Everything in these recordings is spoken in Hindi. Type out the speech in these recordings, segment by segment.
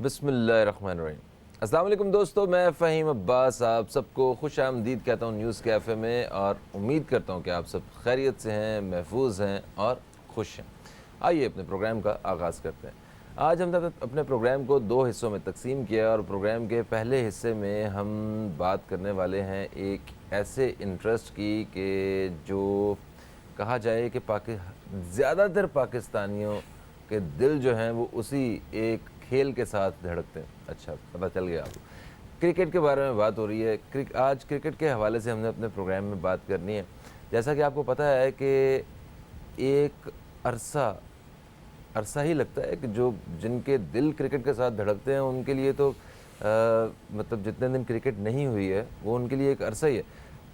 बिस्मिल्लाहिर्रहमानिर्रहीम। अस्सलाम वालेकुम दोस्तों, मैं फ़हीम अब्बास आप सबको खुश आमदीद कहता हूँ न्यूज़ कैफ़े में, और उम्मीद करता हूँ कि आप सब खैरियत से हैं, महफूज हैं और खुश हैं। आइए अपने प्रोग्राम का आगाज़ करते हैं। आज हमने अपने प्रोग्राम को दो हिस्सों में तकसीम किया, और प्रोग्राम के पहले हिस्से में हम बात करने वाले हैं एक ऐसे इंटरेस्ट की कि जो कहा जाए कि ज़्यादातर पाकिस्तानियों के दिल जो हैं वो उसी एक खेल के साथ धड़कते हैं। अच्छा, पता चल गया आपको। क्रिकेट के बारे में बात हो रही है। आज क्रिकेट के हवाले से हमने अपने प्रोग्राम में बात करनी है। जैसा कि आपको पता है कि एक अरसा ही लगता है कि जो जिनके दिल क्रिकेट के साथ धड़कते हैं उनके लिए तो मतलब जितने दिन क्रिकेट नहीं हुई है वो उनके लिए एक अरसा ही है।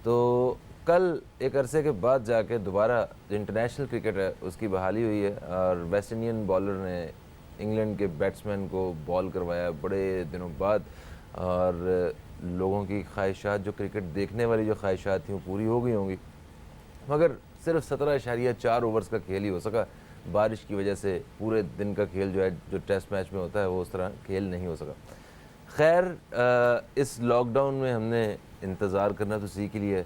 तो कल एक अरसे के बाद जाके दोबारा जो इंटरनेशनल क्रिकेट है उसकी बहाली हुई है, और वेस्ट इंडियन बॉलर ने इंग्लैंड के बैट्समैन को बॉल करवाया बड़े दिनों बाद, और लोगों की ख्वाहिशात, जो क्रिकेट देखने वाली जो ख्वाहिशात थी वो पूरी हो गई होंगी, मगर सिर्फ 17.4 ओवर्स का खेल ही हो सका। बारिश की वजह से पूरे दिन का खेल जो है, जो टेस्ट मैच में होता है, वो उस तरह खेल नहीं हो सका। खैर, इस लॉकडाउन में हमने इंतज़ार करना तो सीख ही लिया है,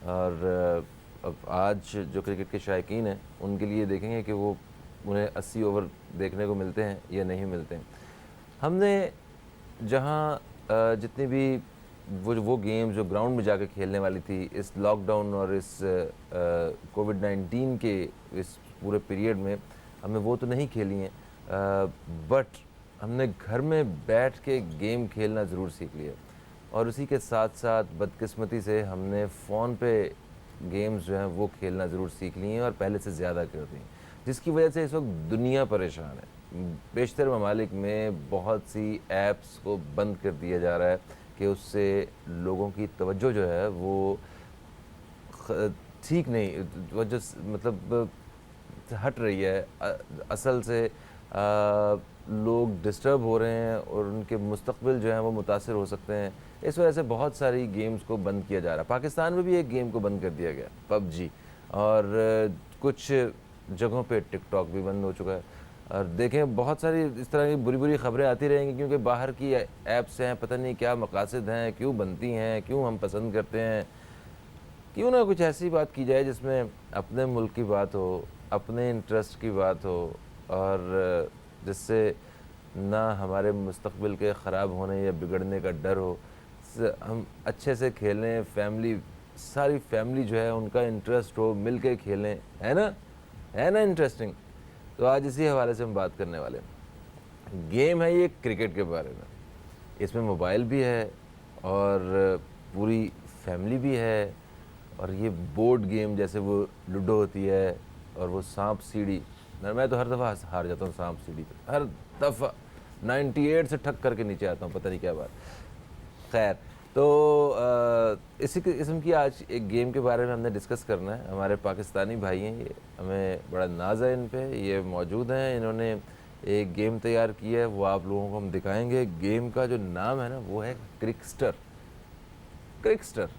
और अब आज जो क्रिकेट के शायकीन हैं उनके लिए देखेंगे कि वो उन्हें 80 ओवर देखने को मिलते हैं या नहीं मिलते हैं। हमने जहाँ जितनी भी वो गेम जो ग्राउंड में जाकर खेलने वाली थी, इस लॉकडाउन और इस कोविड-19 के इस पूरे पीरियड में हमने वो तो नहीं खेली हैं, बट हमने घर में बैठ के गेम खेलना ज़रूर सीख लिया, और उसी के साथ साथ बदकिस्मती से हमने फ़ोन पे गेम्स जो हैं वो खेलना ज़रूर सीख लिए हैं, और पहले से ज़्यादा कर दी हैं, जिसकी वजह से इस वक्त दुनिया परेशान है। बेशतर ममालिक में बहुत सी ऐप्स को बंद कर दिया जा रहा है कि उससे लोगों की तवज्जो जो है वो ठीक नहीं, तवज्जो मतलब हट रही है असल से। लोग डिस्टर्ब हो रहे हैं और उनके मुस्तक़बिल जो है वो मुतासिर हो सकते हैं। इस वजह से बहुत सारी गेम्स को बंद किया जा रहा है। पाकिस्तान में भी एक गेम को बंद कर दिया गया, पबजी, और कुछ जगहों पे टिकटॉक भी बंद हो चुका है। और देखें, बहुत सारी इस तरह की बुरी बुरी ख़बरें आती रहेंगी, क्योंकि बाहर की ऐप्स हैं, पता नहीं क्या मकासद हैं, क्यों बनती हैं, क्यों हम पसंद करते हैं। क्यों ना कुछ ऐसी बात की जाए जिसमें अपने मुल्क की बात हो, अपने इंटरेस्ट की बात हो, और जिससे ना हमारे मुस्तक़बिल के ख़राब होने या बिगड़ने का डर हो। हम अच्छे से खेलें, सारी फैमिली जो है उनका इंटरेस्ट हो, मिल के खेलें, है ना इंटरेस्टिंग। तो आज इसी हवाले से हम बात करने वाले हैं। गेम है ये क्रिकेट के बारे में। इसमें मोबाइल भी है और पूरी फैमिली भी है, और ये बोर्ड गेम जैसे वो लूडो होती है और वो सांप सीढ़ी। मैं तो हर दफ़ा हार जाता हूँ सांप सीढ़ी पे, हर दफ़ा 98 से ठक करके नीचे आता हूँ, पता नहीं क्या बात। खैर, तो इसी किस्म की आज एक गेम के बारे में हमने डिस्कस करना है। हमारे पाकिस्तानी भाई हैं ये, हमें बड़ा नाज है इन पे, ये मौजूद हैं। इन्होंने एक गेम तैयार की है, वो आप लोगों को हम दिखाएंगे। गेम का जो नाम है ना वो है क्रिकस्टर।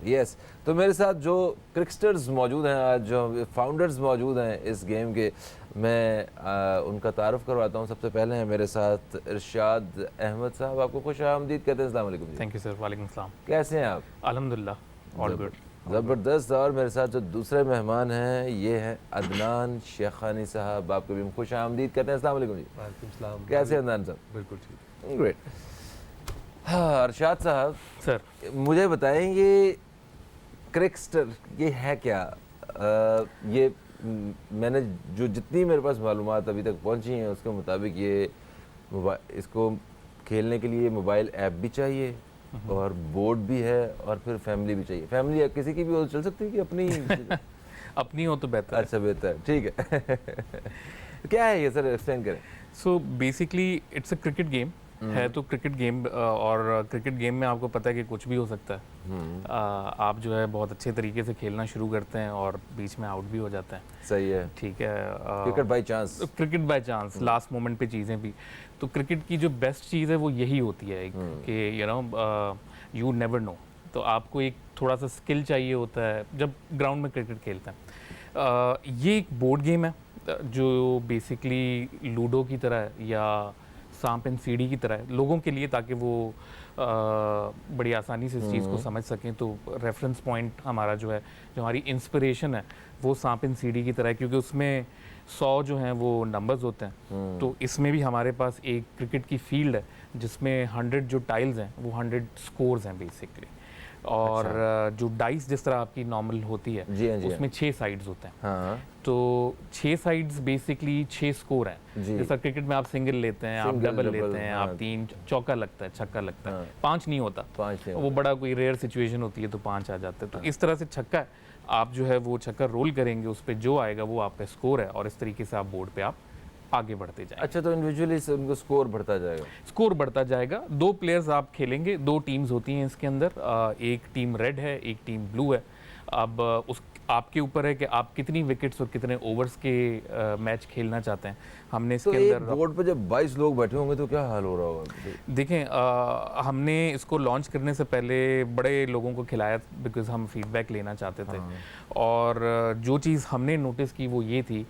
यस। तो मेरे साथ जो क्रिकस्टर्स मौजूद हैं आज, जो फाउंडर्स मौजूद हैं इस गेम के, मैं उनका तारुफ करवाता हूँ। सबसे पहले हैं मेरे साथ इरशाद अहमद साहब, आपको खुश आमदीद कहते हैं। अस्सलाम वालेकुम। Thank you sir. वालेकुम सलाम। कैसे हैं आप? अल्हम्दुलिल्लाह, ऑल गुड। ज़बरदस्त। और मेरे साथ जो दूसरे मेहमान हैं ये हैं अदनान शेखानी साहब, आपको भी हम खुश आमदीद कहते हैं। अस्सलाम वालेकुम जी। वालेकुम सलाम। कैसे हैं अदनान साहब? बिल्कुल ठीक। ग्रेट। हाँ, अरशाद साहब सर, मुझे बताएंगे क्रिकस्टर ये है क्या? ये मैंने जो जितनी मेरे पास मालूमात अभी तक पहुंची हैं उसके मुताबिक ये इसको खेलने के लिए मोबाइल ऐप भी चाहिए, और बोर्ड भी है, और फिर फैमिली भी चाहिए। फैमिली किसी की भी हो चल सकती है कि अपनी अपनी हो तो बेहतर। अच्छा, बेहतर, ठीक है। क्या है ये सर, एक्सप्लेन करें। So basically it's a cricket game है। तो क्रिकेट गेम, और क्रिकेट गेम में आपको पता है कि कुछ भी हो सकता है। आप जो है बहुत अच्छे तरीके से खेलना शुरू करते हैं और बीच में आउट भी हो जाते हैं। सही है, ठीक है। Cricket by chance, last moment पे चीज़ें भी। तो क्रिकेट की जो बेस्ट चीज़ है वो यही होती है कि यू नेवर नो। तो आपको एक थोड़ा सा स्किल चाहिए होता है जब ग्राउंड में क्रिकेट खेलते हैं। ये एक बोर्ड गेम है जो बेसिकली लूडो की तरह है, या सांप एंड सीढ़ी की तरह है लोगों के लिए, ताकि वो बड़ी आसानी से इस चीज़ को समझ सकें। तो रेफरेंस पॉइंट हमारा जो है, जो हमारी इंस्पिरेशन है, वो सांप एंड सीढ़ी की तरह है, क्योंकि उसमें 100 जो हैं वो नंबर्स होते हैं। तो इसमें भी हमारे पास एक क्रिकेट की फील्ड है जिसमें 100 जो टाइल्स हैं वो 100 स्कोर्स हैं बेसिकली। और जो डाइस जिस तरह आपकी नॉर्मल होती है, जी हाँ, जी उसमें 6 साइड्स होते हैं। हाँ, तो 6 साइड्स बेसिकली 6 स्कोर हैं। जी। जैसा क्रिकेट में आप सिंगल लेते हैं, आप सिंगल, डबल डबल, लेते हैं, हाँ। आप 3 चौका लगता है, छक्का लगता है, हाँ। 5 नहीं होता। 5 वो बड़ा कोई रेयर सिचुएशन होती है तो 5 आ जाते हैं। तो इस तरह से छक्का है, आप जो है वो छक्का रोल करेंगे, उस पर जो आएगा वो आपका स्कोर है, और इस तरीके से आप बोर्ड पे आप आगे बढ़ते जाएंगे। अच्छा, तो इंडिविजुअली उनको स्कोर बढ़ता जाएगा? स्कोर बढ़ता जाएगा। 2 प्लेयर्स आप खेलेंगे, 2 टीम्स होती हैं इसके अंदर। एक टीम रेड है, एक टीम ब्लू है। अब उस आपके ऊपर है कि आप कितनी विकेट्स और कितने ओवर्स के मैच खेलना चाहते हैं। हमने तो इसके एक अंदर बोर्ड पे जब 22 लोग बैठे होंगे तो क्या हाल हो रहा होगा? देखें, हमने इसको लॉन्च करने से पहले बड़े लोगों को खिलाया, बिकॉज हम फीडबैक लेना चाहते थे। और जो चीज़ हमने नोटिस की वो ये थी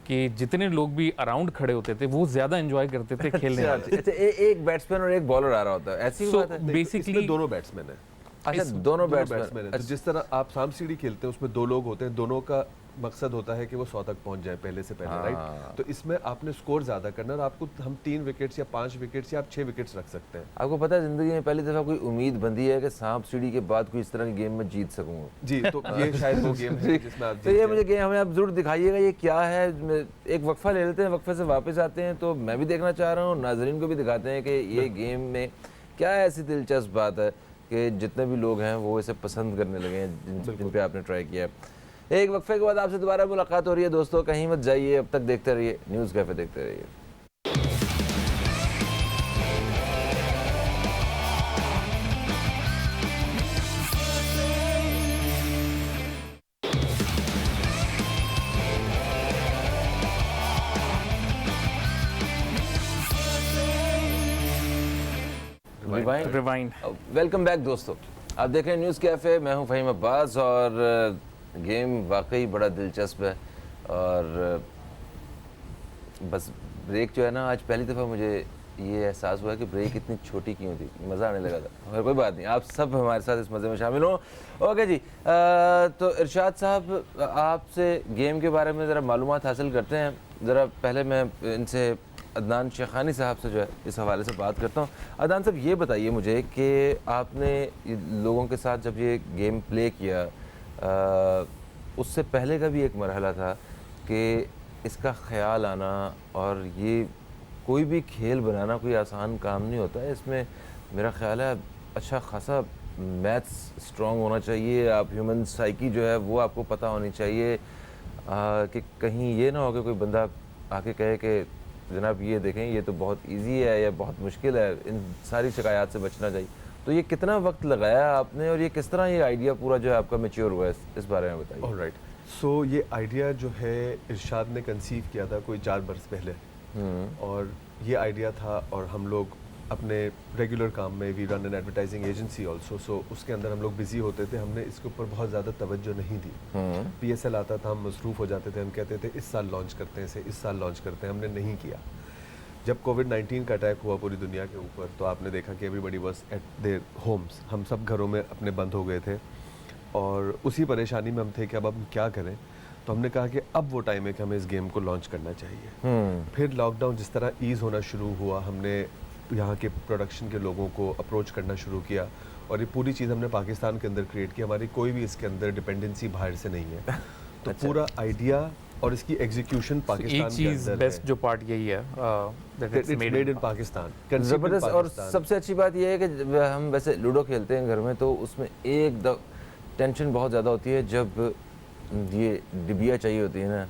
कि जितने लोग भी अराउंड खड़े होते थे वो ज़्यादा एंजॉय करते थे खेलने वाले। अच्छा, एक बैट्समैन और एक बॉलर आ रहा होता है, ऐसी बात है? बेसिकली दोनों बैट्समैन है। अच्छा, दोनों बैट्समैन है। तो जिस तरह आप सांप सीढ़ी खेलते हैं उसमें 2 लोग होते हैं, दोनों का मकसद होता है कि वो 100 तक पहुंच जाए पहले से पहले, राइट? तो इसमें आपने स्कोर ज्यादा करना है और आपको हम 3 विकेट्स या 5 विकेट्स या आप 6 विकेट्स रख सकते हैं। आपको पता है जिंदगी में पहली दफा कोई उम्मीद बंधी है कि सांप सीढ़ी के बाद कोई इस तरह की गेम में जीत सकूंगा। जी, तो ये शायद वो गेम है जिसमें आप तो ये मुझे गेम हमें आप जरूर दिखाइएगा, ये क्या है। एक वक्फा ले लेते हैं, वक्फे से वापस आते हैं। तो मैं भी देखना चाह रहा हूँ, नाजरीन को भी दिखाते हैं कि ये गेम में क्या ऐसी दिलचस्प बात है कि जितने भी लोग हैं वो इसे पसंद करने लगे हैं, जिन पे आपने ट्राई किया है। एक वक्फे के बाद आपसे दोबारा मुलाकात हो रही है दोस्तों, कहीं मत जाइए, अब तक देखते रहिए न्यूज़ कैफे, देखते रहिए। रिवाइंड। वेलकम बैक दोस्तों, आप देख रहे हैं न्यूज़ कैफे, मैं हूं फ़हीम अब्बास। और गेम वाकई बड़ा दिलचस्प है। और बस ब्रेक जो है ना, आज पहली दफ़ा मुझे ये एहसास हुआ कि ब्रेक इतनी छोटी क्यों थी, मज़ा आने लगा था। मगर कोई बात नहीं, आप सब हमारे साथ इस मज़े में शामिल हो। ओके जी, तो इरशाद साहब, आपसे गेम के बारे में ज़रा मालूमात हासिल करते हैं। ज़रा पहले मैं इनसे अदनान शेखानी साहब से जो है इस हवाले से बात करता हूँ। अदनान साहब, ये बताइए मुझे कि आपने लोगों के साथ जब ये गेम प्ले किया, उससे पहले का भी एक मरहला था कि इसका ख्याल आना, और ये कोई भी खेल बनाना कोई आसान काम नहीं होता है। इसमें मेरा ख्याल है अच्छा खासा मैथ्स स्ट्रॉन्ग होना चाहिए, आप ह्यूमन साइकी जो है वो आपको पता होनी चाहिए, कि कहीं ये ना हो कि कोई बंदा आके कहे कि जनाब ये देखें ये तो बहुत इजी है या बहुत मुश्किल है, इन सारी शिकायत से बचना चाहिए। तो ये कितना वक्त लगाया आपने, और ये किस तरह ये आइडिया पूरा जो है आपका मैच्योर हुआ है, इस बारे में बताइए। ऑलराइट, सो ये आइडिया जो है इरशाद ने कंसीव किया था कोई 4 बरस पहले। और ये आइडिया था, और हम लोग अपने रेगुलर काम में we run an advertising agency also, so उसके अंदर हम लोग बिजी होते थे। हमने इसके ऊपर बहुत ज़्यादा तवज्जो नहीं दी। PSL आता था, हम मसरूफ़ हो जाते थे, हम कहते थे इस साल लॉन्च करते हैं इसे, इस साल लॉन्च करते हैं, हमने नहीं किया। जब कोविड-19 का अटैक हुआ पूरी दुनिया के ऊपर, तो आपने देखा कि everybody was at their homes, हम सब घरों में अपने बंद हो गए थे, और उसी परेशानी में हम थे कि अब हम क्या करें। तो हमने कहा कि अब वो टाइम है कि हमें इस गेम को लॉन्च करना चाहिए। फिर लॉकडाउन जिस तरह ईज़ होना शुरू हुआ, हमने यहाँ के प्रोडक्शन के लोगों को अप्रोच करना शुरू किया, और ये पूरी चीज़ हमने पाकिस्तान के अंदर क्रिएट की। हमारी कोई भी इसके अंदर डिपेंडेंसी बाहर से नहीं है। तो पूरा आइडिया और इसकी एग्जीक्यूशन पाकिस्तान के अंदर है। बेस्ट जो पार्ट यही है that it's made in Pakistan. ज़बरदस्त। और सबसे अच्छी बात यह है कि हम वैसे लूडो खेलते हैं घर में, तो उसमें एक टेंशन बहुत ज़्यादा होती है जब ये डिबिया चाहिए होती है ना,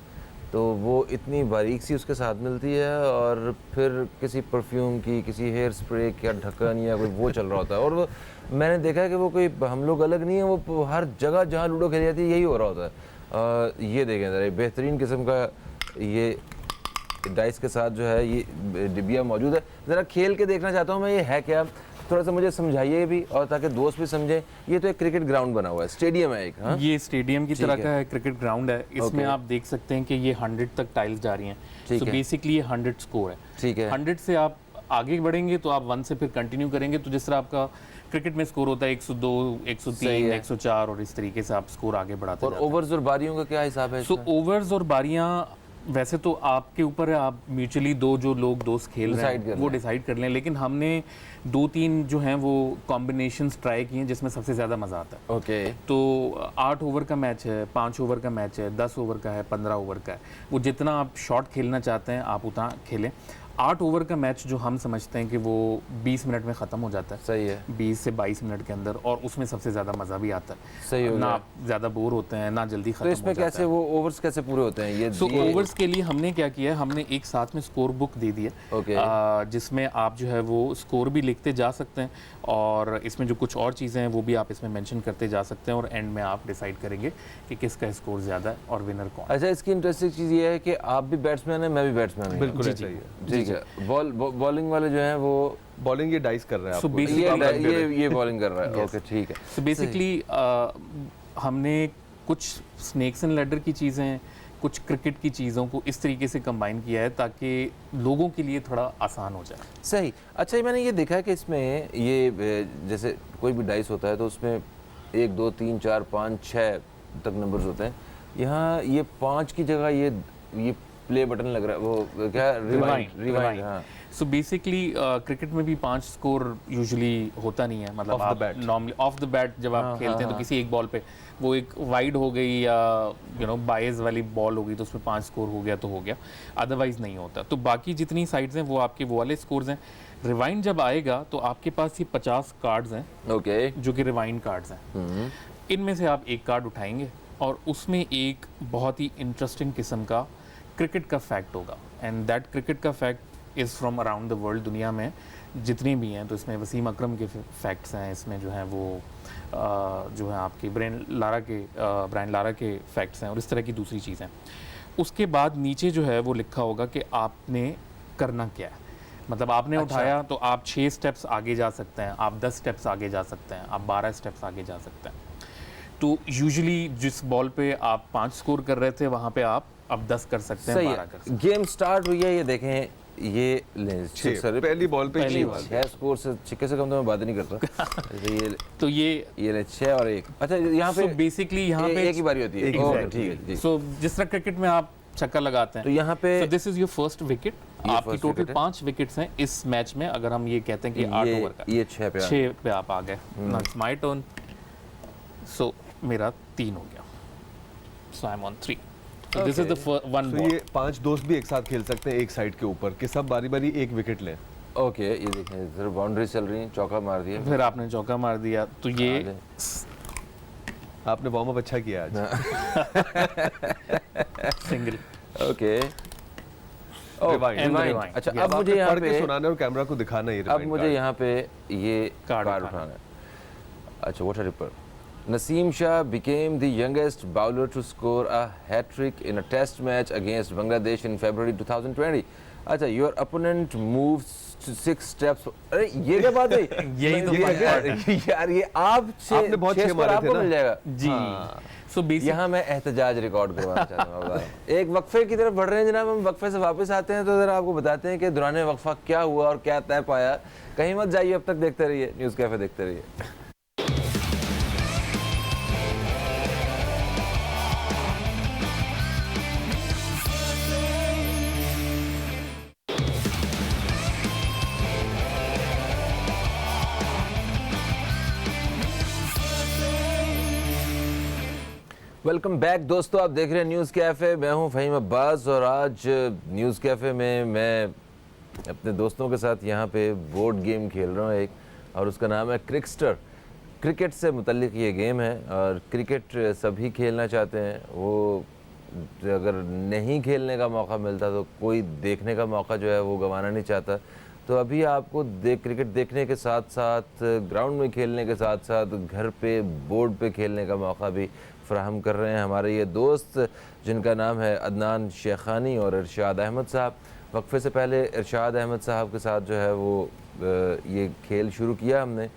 तो वो इतनी बारीक सी उसके साथ मिलती है, और फिर किसी परफ्यूम की, किसी हेयर स्प्रे का ढक्कन या कोई वो चल रहा होता है। और वो मैंने देखा है कि वो कोई हम लोग अलग नहीं है, वो हर जगह जहाँ लूडो खेली जाती है यही हो रहा होता है। ये देखें ज़रा, बेहतरीन किस्म का ये डाइस के साथ जो है ये डिबिया मौजूद है। ज़रा खेल के देखना चाहता हूँ मैं, ये है क्या, थोड़ा सा मुझे समझाइए भी, और ताकि दोस्त भी समझें। ये तो एक क्रिकेट ग्राउंड बना हुआ है, स्टेडियम है एक। हाँ, ये स्टेडियम की तरह का है, क्रिकेट ग्राउंड है। इसमें आप देख सकते हैं कि ये 100 तक टाइल्स जा रही हैं। तो बेसिकली ये 100 स्कोर है। ठीक है। 100 से आप आगे बढ़ेंगे तो आप 1 से फिर कंटिन्यू करेंगे, तो जिस तरह आपका क्रिकेट में स्कोर होता है 102, 103, 104 और इस तरीके से आप स्कोर आगे बढ़ाते और जाते हैं। ओवर्स और बारियों का क्या हिसाब है सो इसमें? ओवर्स और बारियां वैसे तो आपके ऊपर है, आप म्यूचुअली जो लोग दोस्त खेल रहे Decide कर हैं वो लें। डिसाइड कर लें, लेकिन हमने 2-3 जो हैं वो कॉम्बिनेशंस ट्राई किए हैं जिसमें सबसे ज़्यादा मज़ा आता है। ओके तो 8 ओवर का मैच है, 5 ओवर का मैच है, 10 ओवर का है, 15 ओवर का है, वो जितना आप शॉट खेलना चाहते हैं आप उतना खेलें। 8 ओवर का मैच जो हम समझते हैं कि वो 20 मिनट में ख़त्म हो जाता है, सही है, 20 से 22 मिनट के अंदर, और उसमें सबसे ज़्यादा मज़ा भी आता है। सही हो ना गया। आप ज़्यादा बोर होते हैं ना जल्दी तो ख़त्म इसमें हो जाता कैसे है। वो ओवर्स कैसे पूरे होते हैं ये? सो ओवर्स के लिए हमने क्या किया है, हमने एक साथ में स्कोर बुक दे दी है, ओके जिसमें आप जो है वो स्कोर भी लिखते जा सकते हैं, और इसमें जो कुछ और चीज़ें हैं वो भी आप इसमें मेंशन करते जा सकते हैं, और एंड में आप डिसाइड करेंगे कि किसका स्कोर ज़्यादा है और विनर कौन। अच्छा, इसकी इंटरेस्टिंग चीज़ ये है कि आप भी बैट्समैन हैं, मैं भी बैट्समैन हूँ। बिल्कुल जी, ऐसा जी। ही है। ठीक है, बॉलिंग वाले जो हैं वो बॉलिंग ये डाइस कर रहे हैं So आपको। basically- ये बॉलिंग कर रहा है। ओके ठीक है। सो बेसिकली हमने कुछ स्नेक्स एंड लैडर की चीज़ें, कुछ क्रिकेट की चीज़ों को इस तरीके से कंबाइन किया है ताकि लोगों के लिए थोड़ा आसान हो जाए। सही। अच्छा, ये मैंने ये देखा है कि इसमें ये जैसे कोई भी डाइस होता है तो उसमें 1 2 3 4 5 6 तक नंबर्स होते हैं। यहाँ ये 5 की जगह ये प्ले बटन लग रहा है, वो क्या, रिवाइंड। हाँ सो बेसिकली क्रिकेट में भी 5 स्कोर यूजुअली होता नहीं है, मतलब Off the आप bat. Normally of the bat जब आप खेलते हैं तो किसी एक बॉल पे वो एक वाइड हो गई या बाइज वाली बॉल हो गई तो उसमें 5 स्कोर हो गया तो हो गया, अदरवाइज नहीं होता। तो बाकी जितनी साइड्स हैं वो आपके वो वाले स्कोर्स हैं। रिवाइंड जब आएगा तो आपके पास ये 50 कार्ड्स हैं ओके। जो कि रिवाइंड कार्ड्स हैं। इनमें से आप एक कार्ड उठाएंगे और उसमें एक बहुत ही इंटरेस्टिंग किस्म का क्रिकेट का फैक्ट होगा, एंड दैट क्रिकेट का fact is from around the world, दुनिया में जितनी भी हैं। तो इसमें वसीम अकरम के फैक्ट्स हैं, इसमें जो हैं वो जो है आपके ब्रायन लारा के फैक्ट्स हैं, और इस तरह की दूसरी चीज़ें। उसके बाद नीचे जो है वो लिखा होगा कि आपने करना क्या है, मतलब आपने उठाया तो आप 6 स्टेप्स आगे जा सकते हैं, आप 10 स्टेप्स आगे जा सकते हैं, आप 12 स्टेप्स आगे जा सकते हैं। तो यूजुअली जिस बॉल पे आप 5 स्कोर कर रहे थे वहाँ पे आप अब 10 कर सकते हैं, सही 12 है। कर सकते हैं। गेम स्टार्ट हुई है, ये देखें, ये छह, पहली बॉल पे पहली 6 बॉल। 6 स्कोर से छिक्के से कम तो मैं बात ही नहीं करता। जैसे तो ये ये 6 और 1। अच्छा, यहाँ पे बेसिकली यहाँ पे एक ही बारी होती है। एक ही ओके, बारी ठीक है जी। सो जिस तरह क्रिकेट में आप छक्का लगाते तो हैं, यहाँ पे so this is your first wicket. ये आपकी first टोटल wicket है। 5 विकेट्स हैं इस मैच में, अगर हम ये कहते हैं कि 8 ओवर का, ये 6 पे 6 पे आप आ गए। Now it's my turn, so मेरा 3 हो गया, so I am on 3। So this is the one तो ball. ये 5 दोस्त भी एक साथ खेल सकते हैं एक साइड के ऊपर, कि सब बारी बारी एक विकेट लें। ओके, ये देखें, इधर बाउंड्री चल रही है, चौका मार दिया। फिर आपने चौका मार दिया तो ये आपने वार्म अप अच्छा किया आज। Single. Okay. Rewind. And Rewind. rewind. अच्छा, Yes. अब मुझे यहाँ पढ़ के पे सुनाना और कैमरा को दिखाना ही अब rewind मुझे card। यहाँ पे ये कार्ड कार्ड उठाना उठाना है। अच्छा, what a ripper. Naseem Shah became the youngest bowler to score a hat-trick in a test match against Bangladesh in February 2020. अच्छा, your opponent moves to 6 steps. अरे ये क्या बात है? यही तो बात है। यार ये आप आपने बहुत 6 छह मारे आपको थे ना? मिल जाएगा। जी। सो बेसिक यहाँ मैं एहतजाज रिकॉर्ड करवाना चाहता हूँ। अब एक वक्फे की तरफ बढ़ रहे हैं जनाब, हम वक्फे से वापस आते हैं तो ज़रा आपको बताते हैं कि दौरान वक्फा क्या हुआ और क्या तय पाया। कहीं मत जाइए, अब तक देखते रहिए न्यूज़ कैफे, देखते रहिए। वेलकम बैक दोस्तों, आप देख रहे हैं न्यूज़ कैफ़े। मैं हूं फ़हीम अब्बास और आज न्यूज़ कैफ़े में मैं अपने दोस्तों के साथ यहाँ पे बोर्ड गेम खेल रहा हूँ एक, और उसका नाम है क्रिकस्टर। क्रिकेट से मुतल्लिक ये गेम है और क्रिकेट सभी खेलना चाहते हैं। वो अगर नहीं खेलने का मौका मिलता तो कोई देखने का मौका जो है वो गंवाना नहीं चाहता। तो अभी आपको क्रिकेट देखने के साथ साथ, ग्राउंड में खेलने के साथ साथ, घर पे बोर्ड पे खेलने का मौका भी फ़राहम कर रहे हैं हमारे ये दोस्त, जिनका नाम है अदनान शेखानी और इरशाद अहमद साहब। वक्फे से पहले इरशाद अहमद साहब के साथ जो है वो ये खेल शुरू किया हमने,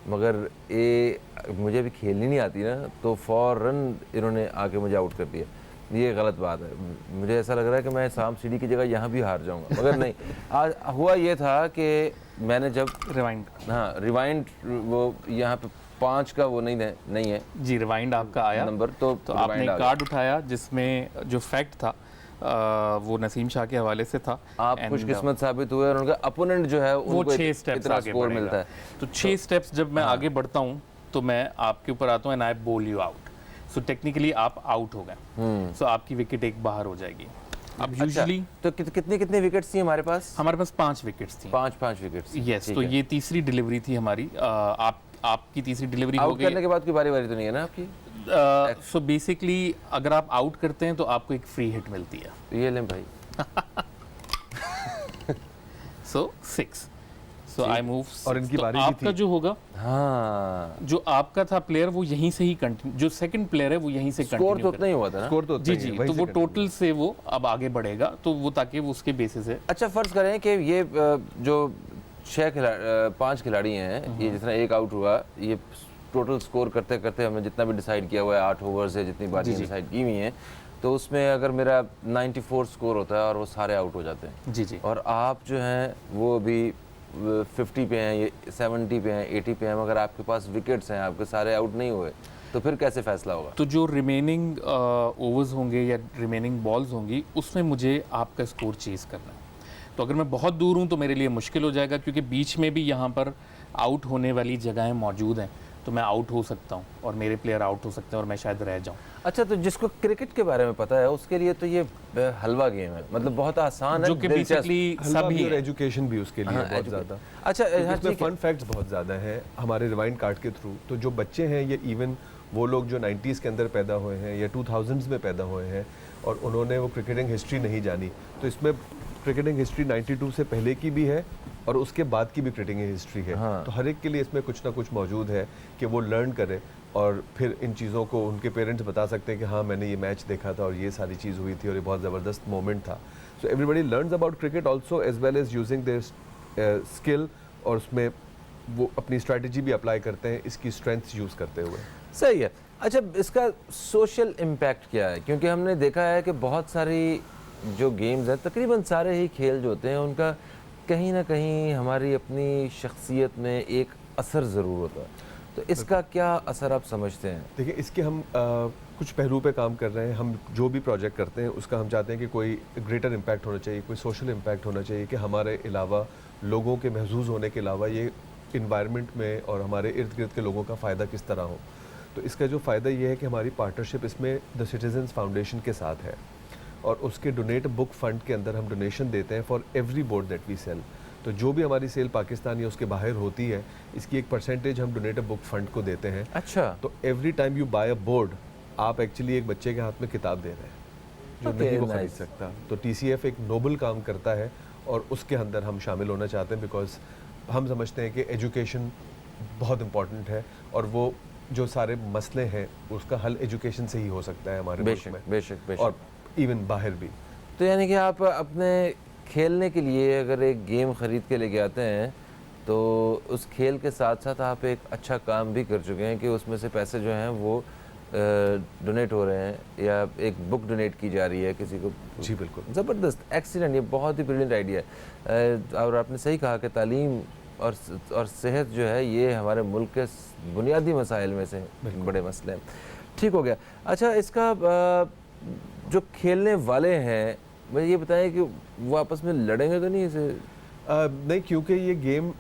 मगर ये मुझे भी खेलनी नहीं आती ना, तो फ़ौरन इन्होंने आके मुझे आउट कर दिया। ये गलत बात है। मुझे ऐसा लग रहा है कि मैं सांप सीढ़ी की जगह यहाँ भी हार जाऊँगा, मगर नहीं। आज हुआ ये था कि मैंने जब रिवाइंड, हाँ रिवाइंड, वो यहाँ पे 5 का वो नहीं है जी रिवाइंड आपका आया नंबर, तो आपने rewind आ कार्ड उठाया जिसमें जो फैक्ट था वो नसीम शाह के हवाले से था। गया। आप And, खुशकिस्मत साबित हुए और उनका अपोनेंट जो है वो उनको 6 स्टेप्स इतना आगे स्कोर बढ़ेगा। मिलता है। तो 6 स्टेप्स जब मैं आगे बढ़ता हूँ तो मैं आपके ऊपर आता हूँ एंड आई बोल यू आउट। सो टेक्निकली आप आउट हो गए, सो आपकी विकेट एक बाहर हो जाएगी। अब यूजुअली तो कितनी विकेट्स थी हमारे पास? हमारे पास 5 विकेट्स थी। 5 विकेट्स। यस, तो ये तीसरी डिलीवरी थी हमारी। आपकी तीसरी डिलीवरी हो आउट गई। करने के बाद कोई बारी तो नहीं है ना आपकी? सो बेसिकली अगर आप आउट करते हैं तो आपको एक फ्री हिट मिलती है। ये लें भाई। सो 6, सो आई मूव। और इनकी बारी भी आपका थी। जो होगा, हाँ, जो आपका था प्लेयर वो यहीं से ही कंटिन्यू, जो सेकंड प्लेयर है वो यहीं से स्कोर कंटिन्यू तो उतना ही हुआ था ना? स्कोर तो जी जी, तो वो टोटल से वो अब आगे बढ़ेगा, तो वो ताकि वो उसके बेसिस है। अच्छा, फर्ज करें कि ये जो 5 खिलाड़ी हैं, ये जितना एक आउट हुआ, ये टोटल स्कोर करते करते हमने जितना भी डिसाइड किया हुआ है 8 ओवर से जितनी बारी डिसाइड की हुई हैं, तो उसमें अगर मेरा 94 स्कोर होता है और वो सारे आउट हो जाते हैं, जी जी, और आप जो हैं वो अभी 50 पे हैं, ये 70 पे हैं, 80 पे हैं, मगर आपके पास विकेट्स हैं, आपके सारे आउट नहीं हुए, तो फिर कैसे फैसला होगा? तो जो रिमेनिंग ओवर्स होंगे या रिमेनिंग बॉल्स होंगी उसमें मुझे आपका स्कोर चेज करना है। तो अगर मैं बहुत दूर हूँ तो मेरे लिए मुश्किल हो जाएगा, क्योंकि बीच में भी यहाँ पर आउट होने वाली जगहें मौजूद हैं, तो मैं आउट हो सकता हूँ और मेरे प्लेयर आउट हो सकते हैं और मैं शायद रह जाऊँ। अच्छा, तो जिसको क्रिकेट के बारे में पता है उसके लिए तो ये हलवा गेम है, मतलब बहुत आसान है, जो कि दिलचस्प। बेसिकली सभी और एजुकेशन भी उसके लिए बहुत ज़्यादा। अच्छा, हाँ, इसमें ठीक है। फन फैक्ट्स बहुत ज़्यादा हैं हमारे रिवाइंड कार्ड के थ्रू। तो जो बच्चे हैं, ये इवन वो लोग जो 90s के अंदर पैदा हुए हैं या 2000s में पैदा हुए हैं और उन्होंने वो क्रिकेटिंग हिस्ट्री नहीं जानी, तो इसमें क्रिकेटिंग हिस्ट्री 92 से पहले की भी है और उसके बाद की भी क्रिकेटिंग हिस्ट्री है। हाँ। तो हर एक के लिए इसमें कुछ ना कुछ मौजूद है कि वो लर्न करें और फिर इन चीज़ों को उनके पेरेंट्स बता सकते हैं कि हाँ मैंने ये मैच देखा था और ये सारी चीज़ हुई थी और ये बहुत ज़बरदस्त मोमेंट था। So everybody learns about cricket also as well as using their skill, और उसमें वो अपनी स्ट्रैटेजी भी अप्लाई करते हैं इसकी स्ट्रेंथ्स यूज़ करते हुए। सही है। अच्छा, इसका सोशल इम्पैक्ट क्या है? क्योंकि हमने देखा है कि बहुत सारी जो गेम्स हैं, तकरीबन सारे ही खेल जो होते हैं, उनका कहीं ना कहीं हमारी अपनी शख्सियत में एक असर ज़रूर होता है। तो इसका क्या असर आप समझते हैं? देखिए, इसके हम कुछ पहलू पे काम कर रहे हैं। हम जो भी प्रोजेक्ट करते हैं उसका हम चाहते हैं कि कोई ग्रेटर इम्पैक्ट होना चाहिए, कोई सोशल इम्पैक्ट होना चाहिए, कि हमारे अलावा लोगों के महसूस होने के अलावा ये इन्वायरमेंट में और हमारे इर्द गिर्द के लोगों का फ़ायदा किस तरह हो। तो इसका जो फ़ायदा ये है कि हमारी पार्टनरशिप इसमें द सिटीजन्स फाउंडेशन के साथ है और उसके डोनेट बुक फंड के अंदर हम डोनेशन देते हैं for every board that we sell. तो जो भी हमारी सेल पाकिस्तान या उसके बाहर होती है, इसकी एक परसेंटेज हम डोनेट बुक फंड को देते हैं। अच्छा, तो every time you buy a board, आप एक्चुअली एक बच्चे के हाथ में किताब दे रहे हैं जो Okay, नहीं वो खरीद nice. सकता। तो TCF एक नोबल काम करता है और उसके अंदर हम शामिल होना चाहते हैं, बिकॉज हम समझते हैं कि एजुकेशन बहुत इंपॉर्टेंट है और वो जो सारे मसले हैं उसका हल एजुकेशन से ही हो सकता है हमारे मुल्क में, बेशक और इवन बाहर भी। तो यानी कि आप अपने खेलने के लिए अगर एक गेम ख़रीद के लेके आते हैं, तो उस खेल के साथ साथ आप एक अच्छा काम भी कर चुके हैं कि उसमें से पैसे जो हैं वो डोनेट हो रहे हैं या एक बुक डोनेट की जा रही है किसी को। जी बिल्कुल, ज़बरदस्त, एक्सीलेंट, ये बहुत ही ब्रिलियंट आइडिया है। और आपने सही कहा कि तालीम और सेहत जो है ये हमारे मुल्क के बुनियादी मसाइल में से बड़े मसले हैं। ठीक हो गया। अच्छा, इसका जो खेलने वाले हैं, मुझे ये बताएं कि वो आपस में लड़ेंगे तो नहीं इसे? नहीं, क्योंकि ये गेम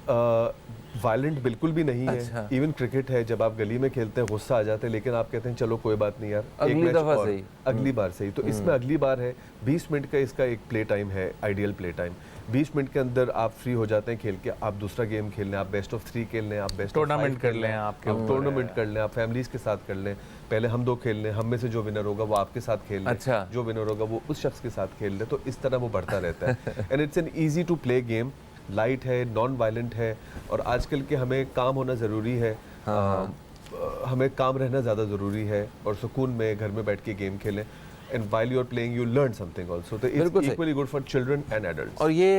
वायलेंट बिल्कुल भी नहीं अच्छा। है। इवन क्रिकेट है, जब आप गली में खेलते हैं गुस्सा आ जाते हैं, लेकिन आप कहते हैं चलो कोई बात नहीं यार, अगली मैच दफा और, सही। अगली बार सही। तो इसमें अगली बार है 20 मिनट का इसका एक प्ले टाइम है, आइडियल प्ले टाइम। 20 मिनट के अंदर आप फ्री हो जाते हैं खेल के, आप दूसरा गेम खेल लें, आप बेस्ट ऑफ 3 खेल लें, आप बेस्ट टूर्नामेंट कर लें, आपके आप टूर्नामेंट कर लें, आप फैमिलीज के साथ कर लें। पहले हम 2 खेल लें, हम में से जो विनर होगा वो आपके साथ खेल लें, अच्छा। जो विनर होगा वो उस शख्स के साथ खेल ले। तो इस तरह वो बढ़ता रहता है। And it's an easy to play game, light है, नॉन वायलेंट है, और आजकल के हमें काम होना ज़रूरी है। हमें काम रहना ज़्यादा ज़रूरी है और सुकून में घर में बैठ के गेम खेलें। and while you are playing you learn something also. So it's बिल्कुल सही। equally good for children and adults. और ये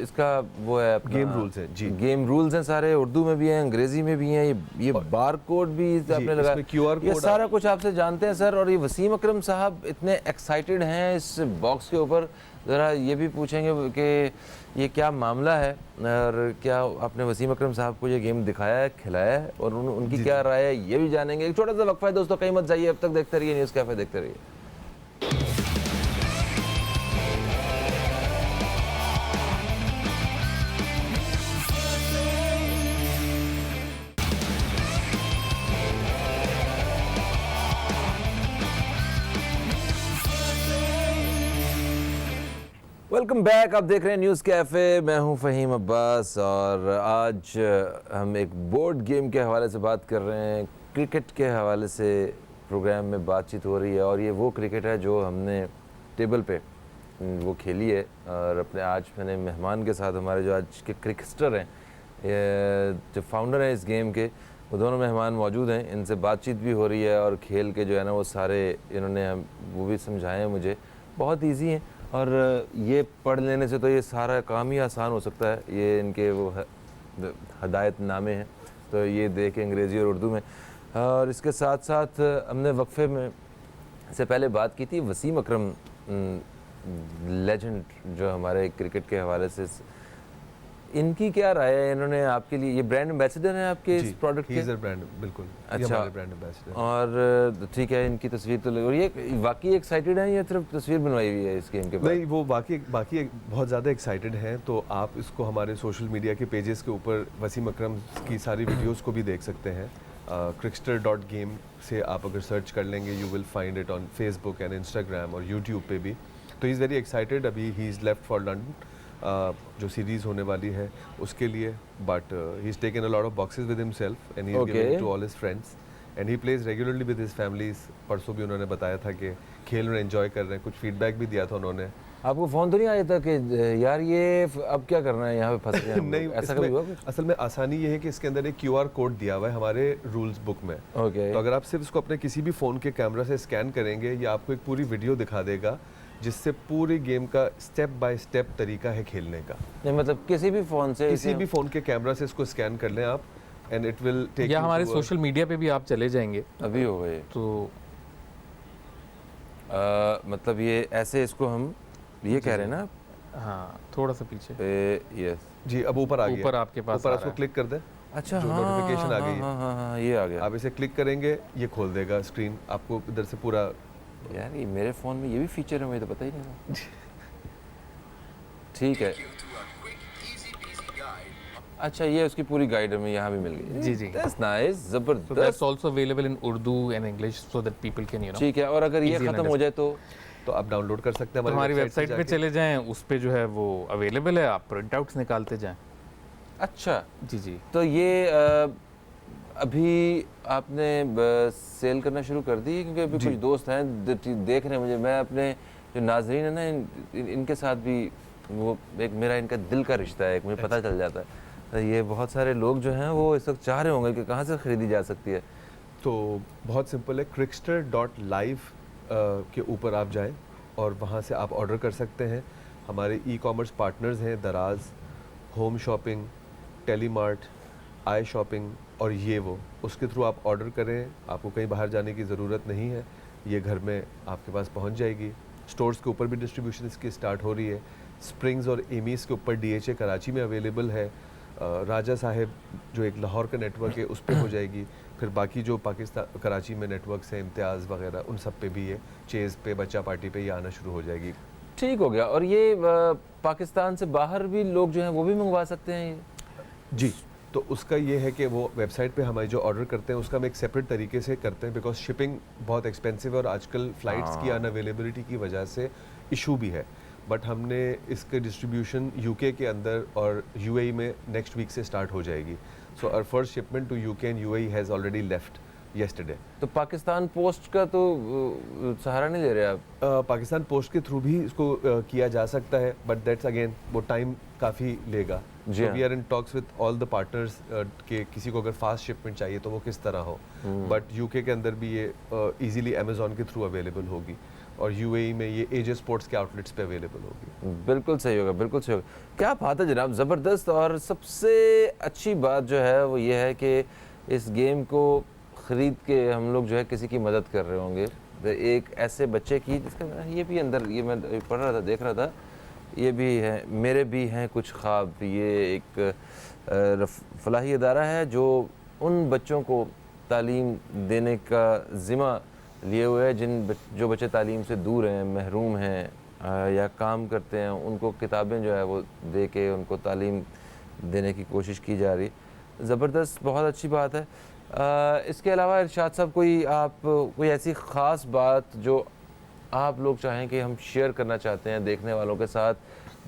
इसका वो है अपना गेम रूल्स हैं जी। गेम रूल्स हैं सारे, उर्दू में भी हैं, अंग्रेजी में भी हैं, ये बार कोड भी आपने लगाया, इसमें QR ये कोड सारा कुछ आपसे जानते हैं सर। और ये वसीम अकरम साहब इतने एक्साइटेड हैं इस बॉक्स के ऊपर, ज़रा ये भी पूछेंगे कि ये क्या मामला है और क्या आपने वसीम अकरम साहब को ये गेम दिखाया है, खिलाया है और उनकी क्या राय है, ये भी जानेंगे। एक छोटा सा वक्फा है दोस्तों, कहीं मत जाइए, अब तक देखते रहिए न्यूज़ कैफे, देखते रहिए। वेलकम बैक, आप देख रहे हैं न्यूज़ कैफ़े, मैं हूं फ़हीम अब्बास और आज हम एक बोर्ड गेम के हवाले से बात कर रहे हैं। क्रिकेट के हवाले से प्रोग्राम में बातचीत हो रही है और ये वो क्रिकेट है जो हमने टेबल पे वो खेली है। और अपने आज मैंने मेहमान के साथ, हमारे जो आज के क्रिकेटर हैं, जो फाउंडर हैं इस गेम के, वो दोनों मेहमान मौजूद हैं। इनसे बातचीत भी हो रही है और खेल के जो है ना वो सारे इन्होंने वो भी समझाए हैं मुझे, बहुत ईजी हैं। और ये पढ़ लेने से तो ये सारा काम ही आसान हो सकता है। ये इनके वो हदायत नामे हैं, तो ये देखें अंग्रेज़ी और उर्दू में। और इसके साथ साथ हमने वक्फे में से पहले बात की थी वसीम अकरम, लेजेंड जो हमारे क्रिकेट के हवाले से, इनकी क्या राय है? इन्होंने आपके लिए, ये ब्रांड एम्बेसडर हैं आपके इस प्रोडक्ट के? ब्रांड, बिल्कुल। ये अच्छा, हमारे ब्रांड एम्बेसडर। और ठीक है, इनकी तस्वीर तो और ये वाकई एक्साइटेड हैं या सिर्फ तस्वीर बनवाई हुई है इस गेम के बाद? नहीं, वो बाकी बहुत ज़्यादा एक्साइटेड हैं। तो आप इसको हमारे सोशल मीडिया के पेजेस के ऊपर वसीम अकरम की सारी वीडियोस को भी देख सकते हैं। crickster.game से आप अगर सर्च कर लेंगे, you will find it on Facebook and Instagram और यूट्यूब पे भी। तो ही इज़ वेरी एक्साइटेड। अभी he is left for London, जो सीरीज़ होने वाली है उसके लिए, but he is taken a lot of boxes with himself and he is giving to all his friends and he plays regularly with his families. परसों भी उन्होंने बताया था कि खेल में एंजॉय कर रहे हैं, कुछ फीडबैक भी दिया था उन्होंने। आपको फ़ोन तो नहीं आया था कि यार ये अब क्या करना है, यहाँ पे फंस गए हम नहीं, लोग? ऐसा कभी हुआ कुछ? असल में आसानी ये है कि इसके अंदर एक QR कोड दिया हुआ है हमारे रूल्स बुक में। ओके। तो अगर आप सिर्फ इसको अपने किसी भी फ़ोन के कैमरा से स्कैन करेंगे, ये आपको एक पूरी वीडियो दिखा देगा जिससे पूरी गेम का स्टेप बाय स्टेप तरीका है खेलने का। नहीं मतलब किसी भी फ़ोन से, किसी भी फ़ोन के कैमरा से इसको स्कैन कर लें आप एंड इट विल टेक। या हमारे सोशल मीडिया पे भी आप चले जाएंगे अभी हो गए तो मतलब ये ऐसे इसको हम ये कह रहे हैं ना, हाँ, थोड़ा सा पीछे यस जी, अब ऊपर आ गया, ऊपर आपके पास ऊपर आ इसको रहा है। क्लिक कर दें। अच्छा, जो notification आ गई है। हाँ, ये आ गया। आप इसे क्लिक करेंगे, ये खोल देगा स्क्रीन आपको इधर से पूरा। यार ये मेरे फ़ोन में ये भी फीचर है, मुझे तो पता ही नहीं था। ठीक है, अच्छा ये उसकी पूरी गाइड हमें यहाँ भी मिल गई। जी, जी। दैट्स नाइस, So that's ज़बरदस्त। also available in Urdu and English so that people can, you know. ठीक है, और अगर ये easy and ख़त्म हो जाए तो? तो आप डाउनलोड कर सकते हैं तो हमारी वेबसाइट पे जाके। चले जाएं, उस पे जो है वो अवेलेबल है, आप प्रिंट आउट्स निकालते जाएं। अच्छा, जी जी। तो ये अभी आपने सेल करना शुरू कर दी? क्योंकि अभी कुछ दोस्त हैं देख रहे हैं मुझे, मैं अपने जो नाजरीन है ना इनके साथ भी वो एक मेरा इनका दिल का रिश्ता है, एक मुझे पता चल जाता है। तो ये बहुत सारे लोग जो हैं वो इस वक्त चाह रहे होंगे कि कहाँ से ख़रीदी जा सकती है। तो बहुत सिंपल है, crickster.live के ऊपर आप जाएं और वहाँ से आप ऑर्डर कर सकते हैं। हमारे ई-कॉमर्स पार्टनर्स हैं दराज, होम शॉपिंग, टेलीमार्ट, आई शॉपिंग और ये वो, उसके थ्रू आप ऑर्डर करें। आपको कहीं बाहर जाने की ज़रूरत नहीं है, ये घर में आपके पास पहुँच जाएगी। स्टोर्स के ऊपर भी डिस्ट्रीब्यूशन इसकी स्टार्ट हो रही है। स्प्रिंग्स और एमीज़ के ऊपर DHA कराची में अवेलेबल है। राजा साहेब जो एक लाहौर का नेटवर्क है उस पर हो जाएगी। फिर बाकी जो पाकिस्तान कराची में नेटवर्क्स हैं, इम्तियाज़ वगैरह, उन सब पे भी ये चेज़ पे, बच्चा पार्टी पे ये आना शुरू हो जाएगी। ठीक हो गया। और ये पाकिस्तान से बाहर भी लोग जो हैं वो भी मंगवा सकते हैं ये? जी, तो उसका ये है कि वो वेबसाइट पे हमारे जो ऑर्डर करते हैं उसका हम एक सेपरेट तरीके से करते हैं, बिकॉज शिपिंग बहुत एक्सपेंसिव है और आजकल फ़्लाइट्स की अनअवेलेबिलिटी की वजह से इशू भी है। बट हमने इसके डिस्ट्रीब्यूशन UK के अंदर और UAE में नेक्स्ट वीक से स्टार्ट हो जाएगी। So our first shipment to UK and UAE has already left yesterday। तो पाकिस्तान पोस्ट का तो सहारा नहीं ले रहे आप? पाकिस्तान पोस्ट के थ्रू भी इसको किया जा सकता है, बट दैट्स अगेन वो टाइम काफ़ी लेगा। जी हाँ। We are in talks with all the partners के किसी को अगर फास्ट शिपमेंट चाहिए तो वो किस तरह हो, बट UK के अंदर भी ये इजीली अमेजोन के थ्रू अवेलेबल होगी। और यूएई में ये एजे स्पोर्ट्स के आउटलेट्स पे अवेलेबल होगी। बिल्कुल सही होगा, बिल्कुल सही होगा। क्या बात है जनाब, ज़बरदस्त। और सबसे अच्छी बात जो है वो ये है कि इस गेम को ख़रीद के हम लोग जो है किसी की मदद कर रहे होंगे, तो एक ऐसे बच्चे की जिसका ये भी अंदर, ये मैं पढ़ रहा था, देख रहा था, ये भी है, मेरे भी हैं कुछ ख्वाब। ये एक फलाही इदारा है जो उन बच्चों को तालीम देने का ज़िम्मा लिए हुए है जो बच्चे तालीम से दूर हैं, महरूम हैं या काम करते हैं, उनको किताबें जो है वो दे के उनको तालीम देने की कोशिश की जा रही। ज़बरदस्त, बहुत अच्छी बात है। इसके अलावा इरशाद साहब कोई ऐसी ख़ास बात जो आप लोग चाहें कि हम शेयर करना चाहते हैं देखने वालों के साथ,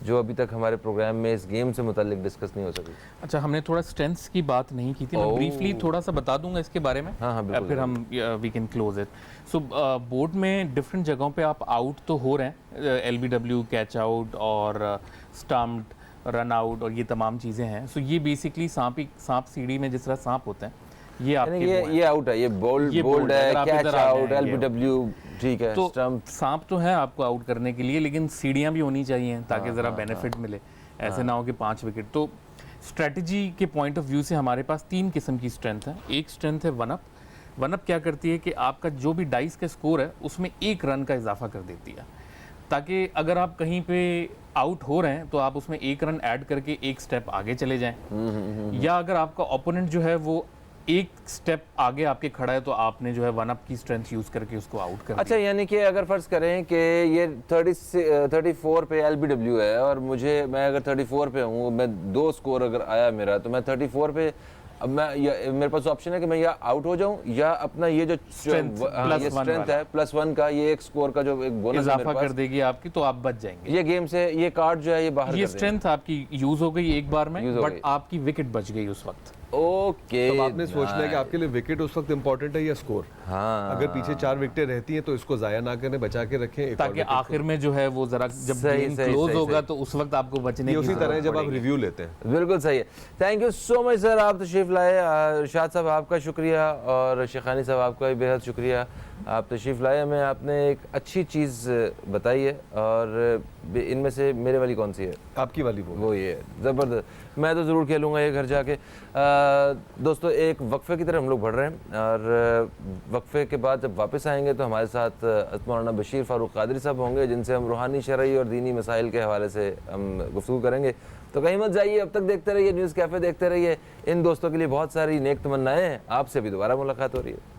जो अभी तक हमारे प्रोग्राम में इस गेम से मुताल्लिक डिस्कस नहीं हो सकी? अच्छा, हमने थोड़ा स्ट्रेंथ्स की बात नहीं की थी, मैं ब्रीफली थोड़ा सा बता दूंगा इसके बारे में। हाँ, बिल्कुल, फिर हम we can close it. So board में डिफरेंट जगहों पे आप आउट तो हो रहे हैं, LBW, कैच आउट और स्टम्प्ड, रन आउट और ये तमाम चीज़ें हैं। सो ये बेसिकली सांप सीढ़ी में जिस तरह सांप होते हैं, ये आपके ये आउट है, ये बोल्ड है, कैच आउट, LBW, ठीक है। तो स्टंप, सांप तो है आपको आउट करने के लिए, लेकिन सीढ़ियाँ भी होनी चाहिए ताकि ज़रा बेनिफिट मिले। ऐसे ना हो कि 5 विकेट। तो स्ट्रेटजी के पॉइंट ऑफ व्यू से हमारे पास 3 किस्म की स्ट्रेंथ है। एक स्ट्रेंथ है वन अप। वन अप क्या करती है कि आपका जो भी डाइस का स्कोर है उसमें 1 रन का इजाफा कर देती है, ताकि अगर आप कहीं पे आउट हो रहे हैं तो आप उसमें 1 रन ऐड करके 1 स्टेप आगे चले जाएं। या अगर आपका ओपोनेंट जो है वो 1 स्टेप आगे आपके खड़ा है तो आपने जो है वन अप की स्ट्रेंथ यूज करके उसको आउट कर अच्छा, यानी कि अगर फर्ज करें कि ये 34 पे LBW है और मैं अगर 34 पे हूँ, मैं 2 स्कोर अगर आया मेरा, तो मैं 34 पे, अब मेरे पास ऑप्शन है कि मैं या आउट हो जाऊं या अपना ये जो स्ट्रेंथ है +1 का, ये एक स्कोर का जो एक बोनस इजाफा कर देगी आपकी, तो आप बच जाएंगे। ये गेम से ये कार्ड जो है ये बाहर, ये स्ट्रेंथ आपकी यूज हो गई एक बार में, बट आपकी विकेट बच गई उस वक्त। ओके, तो आपने सोचना है कि आपके लिए विकेट उस वक्त इंपॉर्टेंट है या स्कोर। हाँ, अगर पीछे 4 विकेटें रहती हैं तो इसको जाया ना करने, बचा के रखें, ताकि आखिर में जो है वो जरा जब गेम क्लोज होगा तो उस वक्त आपको बचने की उसी तरह जब आप रिव्यू लेते हैं। बिल्कुल सही है। Thank you so much sir, आप तशरीफ लाए। इरशाद साहब आपका शुक्रिया और शेखानी साहब आपका भी बेहद शुक्रिया, आप तशरीफ़ लाए, हमें आपने एक अच्छी चीज़ बताई है। और इनमें से मेरे वाली कौन सी है? आपकी वाली वो ये है, ज़बरदस्त। मैं तो ज़रूर खेलूँगा ये घर जाके। दोस्तों, एक वक्फे की तरफ हम लोग बढ़ रहे हैं और वक्फे के बाद जब वापस आएंगे तो हमारे साथ मौलाना बशीर फ़ारूक क़ादरी साहब होंगे, जिनसे हम रूहानी, शरई और दीनी मसाइल के हवाले से हम गुफ्तगू करेंगे। तो कहीं मत जाइए, अब तक देखते रहिए न्यूज़ कैफ़े, देखते रहिए। इन दोस्तों के लिए बहुत सारी नेक तमन्नाएँ हैं। आपसे भी दोबारा मुलाकात हो रही है।